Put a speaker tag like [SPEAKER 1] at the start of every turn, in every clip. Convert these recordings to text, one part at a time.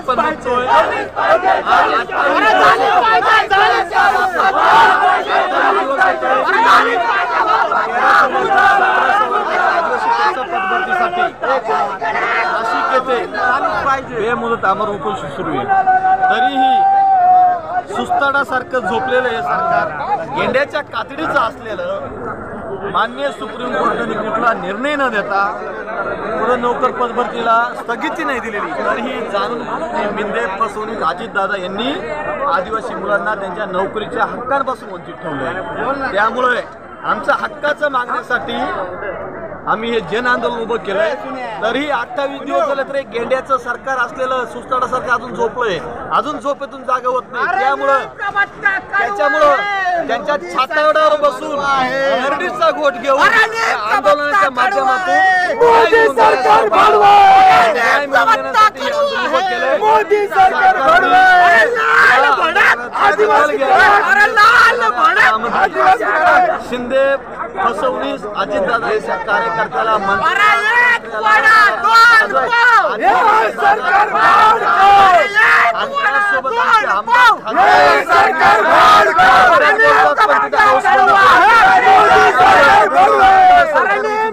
[SPEAKER 1] आपण बघतोय बेमुदत आमरण उपोषण सुरू आहे, तरीही सुस्ताडासारखं झोपलेलं हे सरकार, गेंड्याच्या कातडीचं असलेलं, माननीय सुप्रीम कोर्टाने कुठला निर्णय न देता पुढे नोकर पदभरतीला स्थगिती नाही दिलेली, तरीही जाणून मिंदे फसवणूक अजितदादा यांनी आदिवासी मुलांना त्यांच्या नोकरीच्या हक्कांपासून वंचित ठेवले। त्यामुळे आमच्या हक्काचं मागण्यासाठी आम्ही हे जन आंदोलन उभं केलंय। तरी 28 दिवस झाले तरी गेंड्याचं सरकार असलेलं सुस्ताडा सरकार अजून झोपलंय, अजून झोपेतून जागा होत नाही। त्याच्यामुळं त्यांच्या छाताडावर बसून नरडीचा घोट घेऊन आंदोलनाच्या माध्यमातून शिंदे फसवणीस अजितदादा यांच्या कार्यकर्त्याला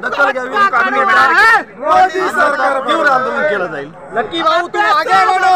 [SPEAKER 1] दखल घ्यावी, तीव्र आंदोलन केलं जाईल। नक्की भाऊ, तू आगे बढ़ो।